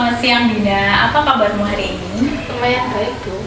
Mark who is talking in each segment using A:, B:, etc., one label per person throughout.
A: Selamat siang Dina, apa kabarmu hari ini?
B: Lumayan baik, Bu.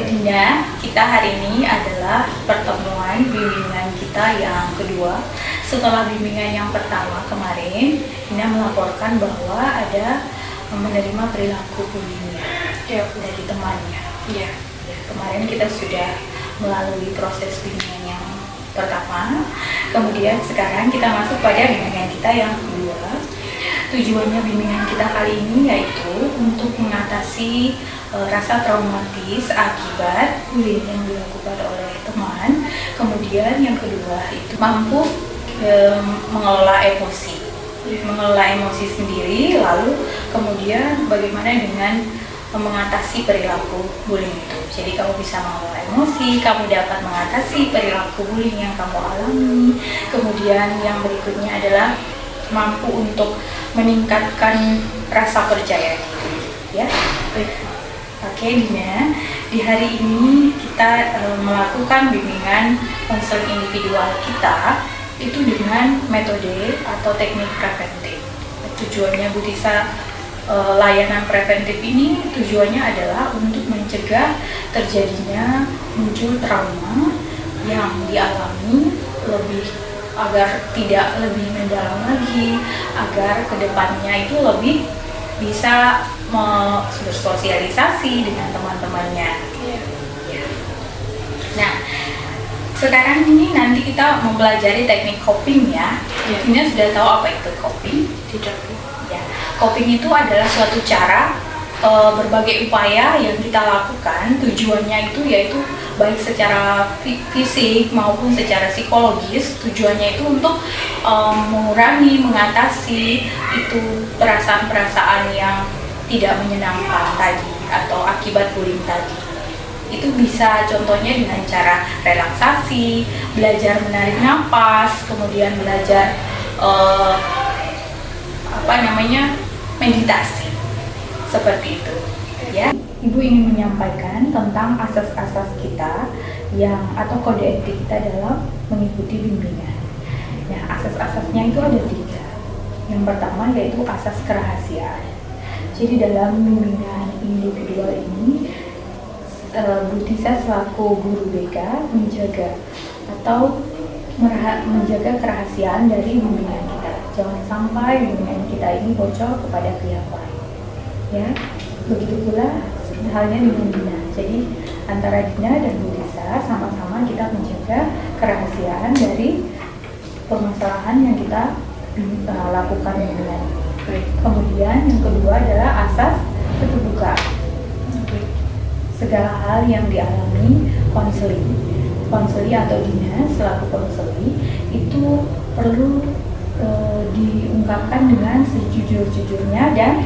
A: Dina, kita hari ini adalah pertemuan bimbingan kita yang kedua. Setelah bimbingan yang pertama kemarin, Dina melaporkan bahwa ada menerima perilaku bullying dari temannya.
B: Iya.
A: Kemarin kita sudah melalui proses bimbingan yang pertama, kemudian sekarang kita masuk pada bimbingan kita yang kedua. Tujuannya bimbingan kita kali ini yaitu untuk mengatasi rasa traumatis akibat bullying yang dilakukan oleh teman. Kemudian yang kedua itu mampu mengelola emosi, mengelola emosi sendiri. Lalu kemudian bagaimana dengan mengatasi perilaku bullying itu. Jadi kamu bisa mengelola emosi, kamu dapat mengatasi perilaku bullying yang kamu alami. Kemudian yang berikutnya adalah mampu untuk meningkatkan rasa percaya diri, ya. Oke, Dina, di hari ini kita melakukan bimbingan konseling individual kita itu dengan metode atau teknik preventif. Tujuannya Bu Tisa, layanan preventif ini tujuannya adalah untuk mencegah terjadinya muncul trauma yang dialami agar tidak lebih mendalam lagi, agar kedepannya itu lebih bisa bersosialisasi dengan teman-temannya. Nah, sekarang ini nanti kita mempelajari teknik coping ya. Ini sudah tahu apa itu coping?
B: Tidak, Bu.
A: Ya, coping itu adalah suatu cara berbagai upaya yang kita lakukan, tujuannya itu yaitu baik secara fisik maupun secara psikologis. Tujuannya itu untuk mengatasi itu perasaan-perasaan yang tidak menyenangkan tadi atau akibat bullying tadi. Itu bisa contohnya dengan cara relaksasi, belajar menarik napas, kemudian belajar meditasi. Seperti itu, ya. Ibu ingin menyampaikan tentang asas-asas kita atau kode etik kita dalam mengikuti bimbingan. Nah, asas-asasnya itu ada 3. Yang pertama yaitu asas kerahasiaan. Jadi dalam bimbingan individual ini, Bu Tisa selaku guru BK menjaga kerahasiaan dari bimbingan kita. Jangan sampai bimbingan kita ini bocor kepada pihak lain. Ya, begitu pula halnya dengan Dina. Jadi antara Dina dan Bu Tisa sama-sama kita menjaga kerahasiaan dari permasalahan yang kita lakukan dengan. Kemudian yang kedua adalah asas keterbukaan. Segala hal yang dialami konseli atau Dina selaku konseli itu perlu diungkapkan dengan sejujur-jujurnya dan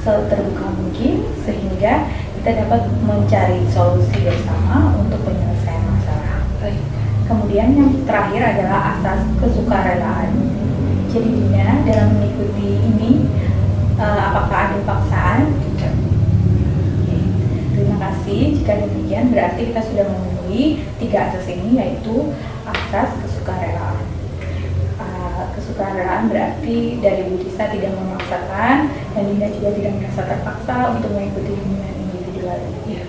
A: seterbuka mungkin, sehingga kita dapat mencari solusi bersama untuk penyelesaian masalah. Kemudian yang terakhir adalah asas kesukarelaan. Jadi Dina dalam mengikuti ini, apakah ada paksaan? Tidak. Terima kasih. Jika demikian berarti kita sudah memenuhi 3 asas ini, yaitu asas kesukarelaan. Kesukarelaan berarti dari Bu Tisa tidak memaksakan dan Dina juga tidak merasa terpaksa untuk mengikuti bimbingan individual ini.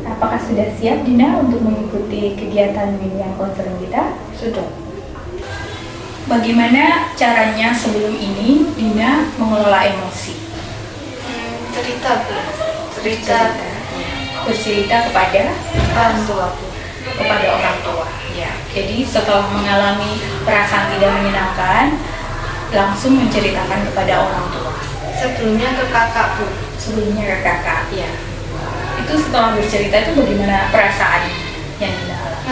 A: Apakah sudah siap Dina untuk mengikuti kegiatan bimbingan konseling kita?
B: Sudah.
A: Bagaimana caranya sebelum ini Dina mengelola emosi?
B: Cerita, Bu.
A: Bercerita kepada
B: orang tua, Bu.
A: kepada orang tua. Ya. Jadi setelah mengalami perasaan tidak menyenangkan, langsung menceritakan kepada orang tua.
B: Sebelumnya ke kakak, Bu.
A: Sebelumnya ke kakak.
B: Iya.
A: Itu setelah bercerita itu bagaimana perasaan yang Dina alami?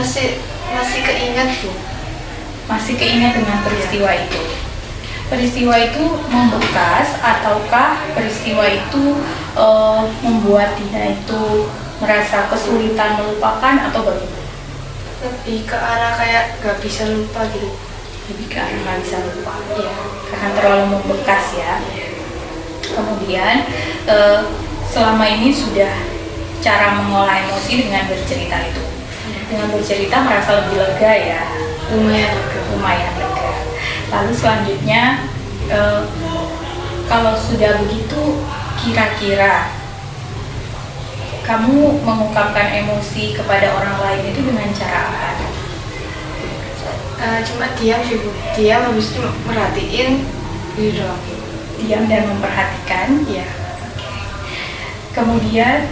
B: Masih keingat, Bu.
A: Masih keingat dengan peristiwa itu. Peristiwa itu membekas ataukah peristiwa itu membuat Dina itu merasa kesulitan melupakan atau bagaimana?
B: Lebih ke arah kayak gak bisa lupa gitu.
A: Lebih ke arah nggak bisa lupa, ya, karena terlalu membekas ya. Kemudian selama ini sudah cara mengolah emosi dengan bercerita itu. Dengan bercerita merasa lebih lega ya.
B: Lumayan lega.
A: Lumayan lega. Lalu selanjutnya, eh, kalau sudah begitu, kira-kira kamu mengungkapkan emosi kepada orang lain itu dengan cara apa?
B: Cuma diam sih Bu, diam habis itu merhatiin gitu doang.
A: Diam dan memperhatikan.
B: Iya.
A: Kemudian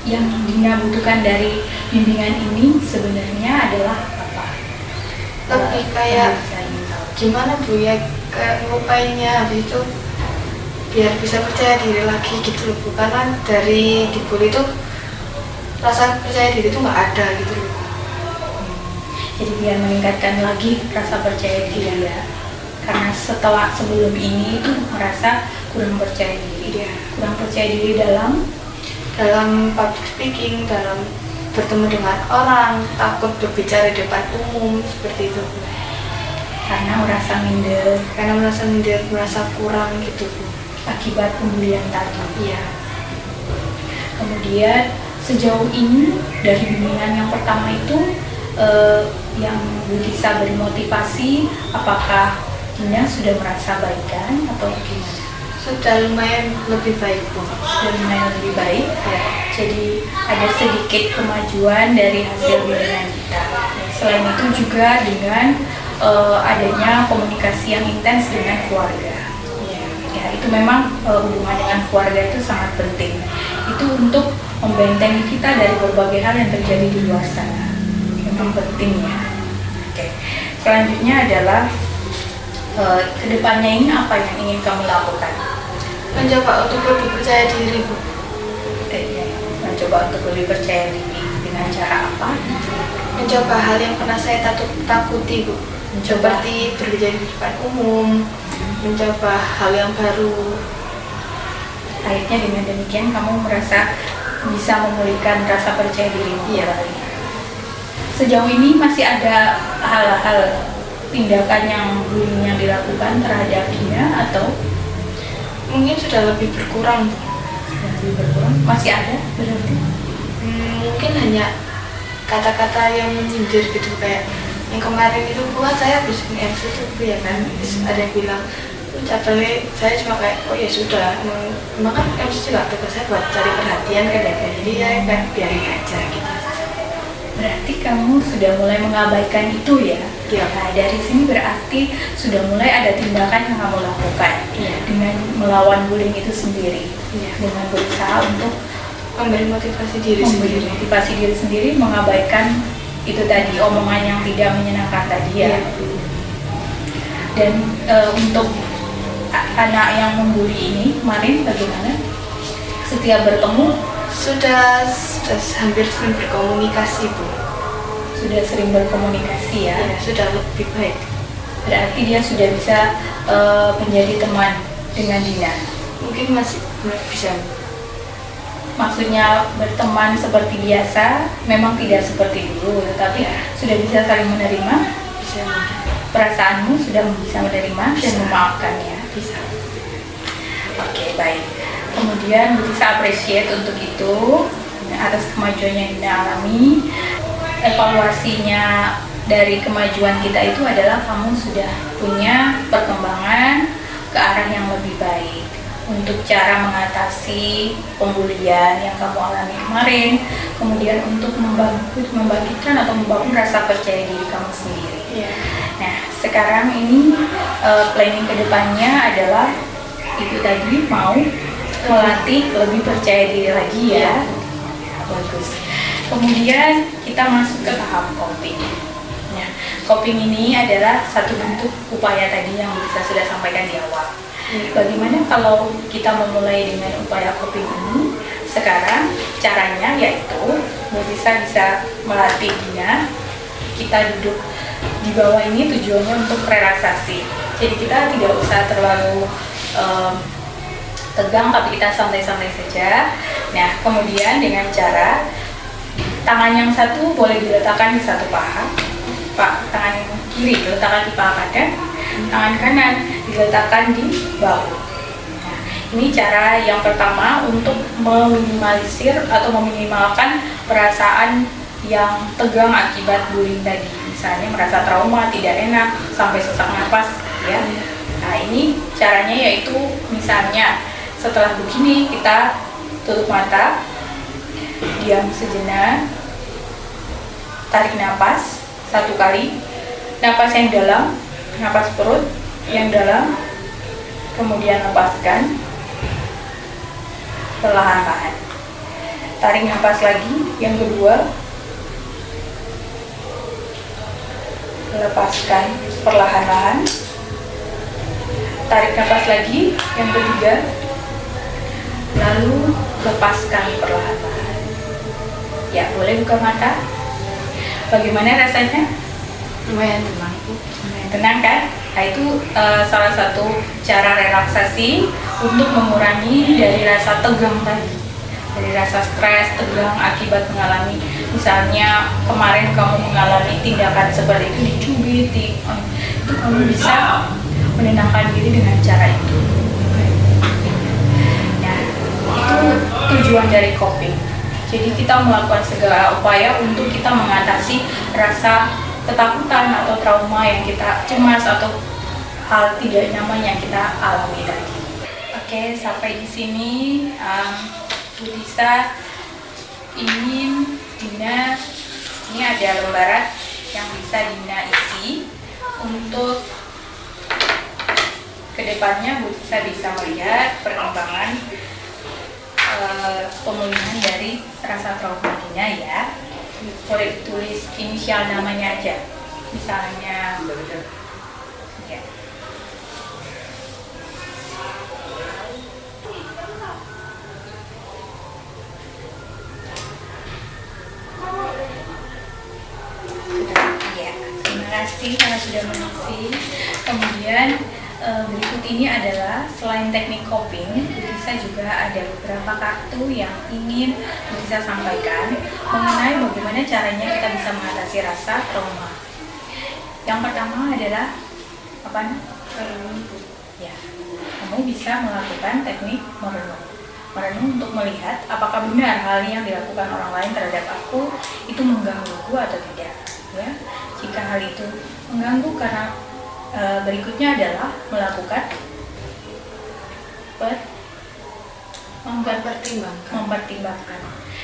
A: yang Dina butuhkan dari bimbingan ini sebenarnya adalah apa?
B: Lebih kayak gimana Bu ya, kayak ngelupainnya habis itu biar bisa percaya diri lagi gitu loh Bu, karena dari dibully tuh rasa percaya diri tuh nggak ada gitu loh.
A: Jadi biar meningkatkan lagi rasa percaya diri ya. Karena sebelum ini itu merasa kurang percaya diri. Kurang percaya diri
B: dalam public speaking, dalam bertemu dengan orang, takut berbicara di depan umum seperti itu Bu.
A: karena merasa minder
B: Karena merasa minder, merasa kurang gitu Bu.
A: akibat pembulian tadi.
B: Iya.
A: Kemudian sejauh ini dari bimbingan yang pertama itu yang Bu Tisa beri motivasi, apakah Dina sudah merasa baikan atau gimana?
B: Sudah lumayan lebih baik Bu.
A: Sudah lumayan lebih baik.
B: Ya.
A: Jadi ada sedikit kemajuan dari hasil bimbingan kita. Selain itu juga dengan adanya komunikasi yang intens dengan keluarga. Ya, itu memang hubungan dengan keluarga itu sangat penting. Itu untuk membentengi kita dari berbagai hal yang terjadi di luar sana. Memang penting ya. Oke. Selanjutnya adalah kedepannya ini apa yang ingin kamu lakukan?
B: Mencoba untuk lebih percaya diri Bu.
A: Mencoba untuk lebih percaya diri dengan cara apa?
B: Mencoba hal yang pernah saya takuti Bu.
A: Mencoba
B: Seperti berbicara di depan umum, mencoba hal yang baru.
A: akhirnya dengan demikian kamu merasa bisa memulihkan rasa percaya dirimu.
B: Iya.
A: Sejauh ini masih ada hal-hal tindakan yang bullying yang dilakukan terhadap Dina atau
B: Mungkin sudah lebih berkurang Bu.
A: lebih berkurang? Masih ada berarti?
B: Mungkin hanya kata-kata yang menyindir gitu, kayak yang kemarin itu buat saya habis MC itu Bu ya kan, terus ada yang bilang capeknya, saya cuma kayak oh ya sudah, emang kan MC juga tugas saya buat cari perhatian kan ya, jadi ya kan biarin aja gitu.
A: Berarti kamu sudah mulai mengabaikan itu ya?
B: Iya.
A: Nah, dari sini berarti sudah mulai ada tindakan yang kamu lakukan.
B: Iya.
A: Dengan melawan bullying itu sendiri.
B: Iya.
A: Dengan berusaha untuk
B: Memberi motivasi diri
A: memberi
B: sendiri.
A: motivasi diri sendiri, mengabaikan itu tadi, omongan yang tidak menyenangkan tadi ya.
B: Iya.
A: Dan untuk anak yang membuli ini kemarin bagaimana? Setiap bertemu
B: Sudah hampir sering berkomunikasi Bu.
A: sudah sering berkomunikasi ya.
B: Ya, sudah lebih baik.
A: Berarti dia sudah bisa menjadi teman dengan Dina.
B: Mungkin masih bisa.
A: Maksudnya berteman seperti biasa, memang tidak seperti dulu, tetapi sudah bisa saling menerima.
B: Bisa.
A: Perasaanmu sudah bisa menerima dan memaafkan ya.
B: Bisa.
A: Oke, baik. Kemudian bisa appreciate untuk itu atas kemajuan yang Dina alami. Evaluasinya dari kemajuan kita itu adalah kamu sudah punya perkembangan ke arah yang lebih baik untuk cara mengatasi pembulian yang kamu alami kemarin, kemudian untuk membangkitkan atau membangun rasa percaya diri kamu sendiri.
B: Iya.
A: Nah, sekarang ini planning kedepannya adalah itu tadi mau melatih lebih percaya diri lagi ya. Bagus. Kemudian kita masuk ke tahap coping. Nah, coping ini adalah satu bentuk upaya tadi yang bisa sudah sampaikan di awal. Bagaimana kalau kita memulai dengan upaya coping ini? Sekarang caranya yaitu bisa melatih Dina. Kita duduk di bawah ini tujuannya untuk relaksasi. Jadi kita tidak usah terlalu tegang, tapi kita santai-santai saja. Nah, kemudian dengan cara tangan yang satu boleh diletakkan di satu paha, tangan yang kiri diletakkan di paha kanan, tangan kanan diletakkan di bahu. Nah, ini cara yang pertama untuk meminimalisir atau meminimalkan perasaan yang tegang akibat bullying tadi. misalnya merasa trauma, tidak enak, sampai sesak napas ya. Nah ini caranya yaitu misalnya setelah begini kita tutup mata, diam sejenak, tarik napas 1 kali, napas yang dalam, napas perut yang dalam, kemudian lepaskan perlahan-lahan. Tarik napas lagi yang kedua, lepaskan perlahan-lahan. Tarik napas lagi yang ketiga, lalu lepaskan perlahan-lahan. Ya, boleh buka mata. Bagaimana rasanya?
B: Lumayan tenang.
A: Lumayan tenang kan? Nah itu salah satu cara relaksasi untuk mengurangi dari rasa tegang tadi, dari rasa stres, tegang akibat mengalami, misalnya kemarin kamu mengalami tindakan seperti itu, dicubit, itu kamu bisa menenangkan diri dengan cara itu. Nah, itu tujuan dari coping. Jadi kita melakukan segala upaya untuk kita mengatasi rasa ketakutan atau trauma yang kita cemas atau hal tidak nyaman yang kita alami tadi. Oke, sampai di sini Bu Tisa ingin Dina, ini ada lembaran yang bisa Dina isi untuk kedepannya Bu Tisa bisa melihat perkembangan pemulihan dari rasa trauma Dina ya. Boleh tulis inisial namanya aja, misalnya ya. Ya, terima kasih karena sudah mengisi. Kemudian berikut ini adalah selain teknik coping, Bu Tisa juga ada beberapa kartu yang ingin Bu Tisa sampaikan mengenai bagaimana caranya kita bisa mengatasi rasa trauma. Yang pertama adalah apa? Ya, kamu bisa melakukan teknik merenung. Merenung untuk melihat apakah benar hal yang dilakukan orang lain terhadap aku itu menggangguku atau tidak. Ya, jika hal itu mengganggu karena berikutnya adalah melakukan mempertimbangkan.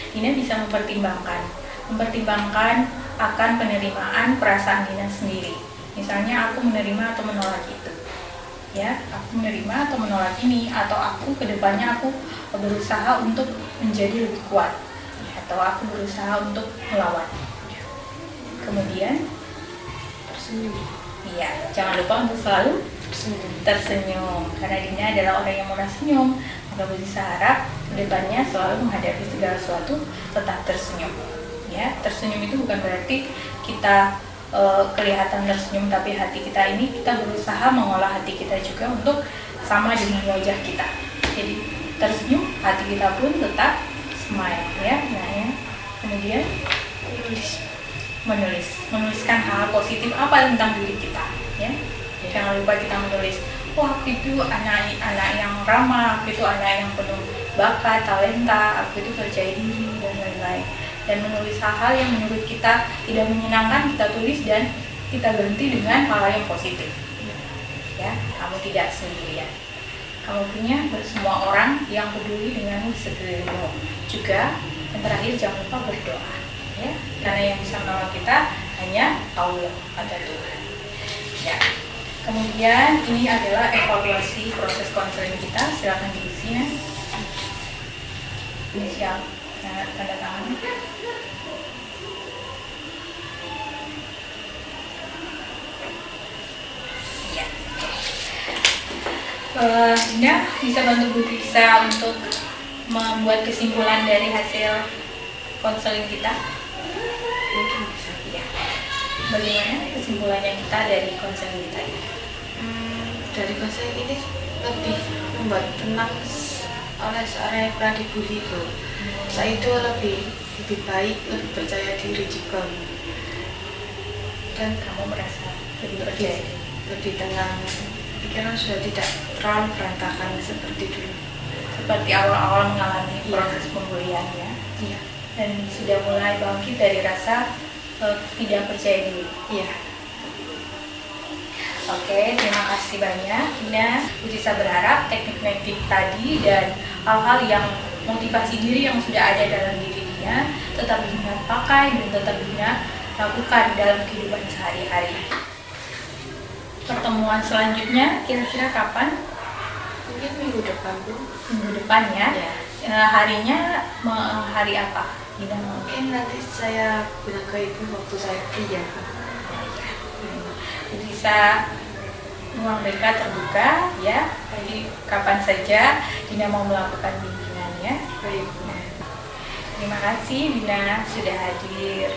A: Dina bisa mempertimbangkan akan penerimaan perasaan Dina sendiri. Misalnya aku menerima atau menolak itu. Ya, aku menerima atau menolak ini, atau aku kedepannya aku berusaha untuk menjadi lebih kuat, ya, atau aku berusaha untuk melawan. Kemudian tersenyum. Iya, jangan lupa untuk selalu tersenyum. Karena Dina adalah orang yang murah senyum, maka Bu Tisa harap kedepannya selalu menghadapi segala sesuatu tetap tersenyum. Ya, tersenyum itu bukan berarti kita kelihatan tersenyum, tapi hati kita ini kita berusaha mengolah hati kita juga untuk sama dengan wajah kita. Jadi tersenyum, hati kita pun tetap smile ya. Nah ya, kemudian menuliskan hal positif apa tentang diri kita ya. Jangan lupa kita menulis, wah aku itu anak yang ramah, aku itu anak yang penuh bakat, talenta, aku itu percaya diri dan lain-lain. Dan menulis hal-hal yang menurut kita tidak menyenangkan kita tulis dan kita ganti dengan hal yang positif. Ya, kamu tidak sendirian. Kamu punya semua orang yang peduli denganmu sekelilingmu. Juga yang terakhir jangan lupa berdoa. Ya, karena yang bisa menolong kita hanya Allah atau Tuhan. Ya. Kemudian ini adalah evaluasi proses konseling kita. Silakan diisi ya. Inisial, tanda tangan. Ya. Dinda bisa bantu Bu Tisa untuk membuat kesimpulan dari hasil konseling kita?
B: Mungkin bisa.
A: Ya. Bagaimana kesimpulannya kita dari konseling kita ini?
B: Dari konseling ini lebih membuat tenang oleh seorang yang pernah dibully itu. Saya itu lebih baik, lebih percaya diri juga. Dan
A: Kamu merasa lebih percaya diri?
B: lebih tenang. Pikiran sudah tidak terlalu berantakan seperti dulu.
A: Seperti awal-awal mengalami
B: Iya.
A: proses pembulian ya.
B: Iya.
A: Dan sudah mulai bangkit dari rasa tidak percaya diri.
B: Iya.
A: Oke, terima kasih banyak Bina. Bisa berharap teknik-teknik tadi dan hal-hal yang motivasi diri yang sudah ada dalam diri Bina tetap Bina pakai dan tetap Bina lakukan dalam kehidupan sehari-hari. Pertemuan selanjutnya kira-kira kapan?
B: Mungkin minggu depan Bu.
A: Minggu depan ya.
B: Ya.
A: Harinya hari apa? Bina mau.
B: Mungkin nanti saya bilang ke Ibu waktu saya free ya.
A: Bisa ruang BK terbuka ya, jadi kapan saja Bina mau melakukan bimbingannya.
B: Baik Bu.
A: Terima kasih Bina sudah hadir.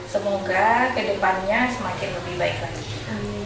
A: Semoga kedepannya semakin lebih baik lagi.
B: Amin.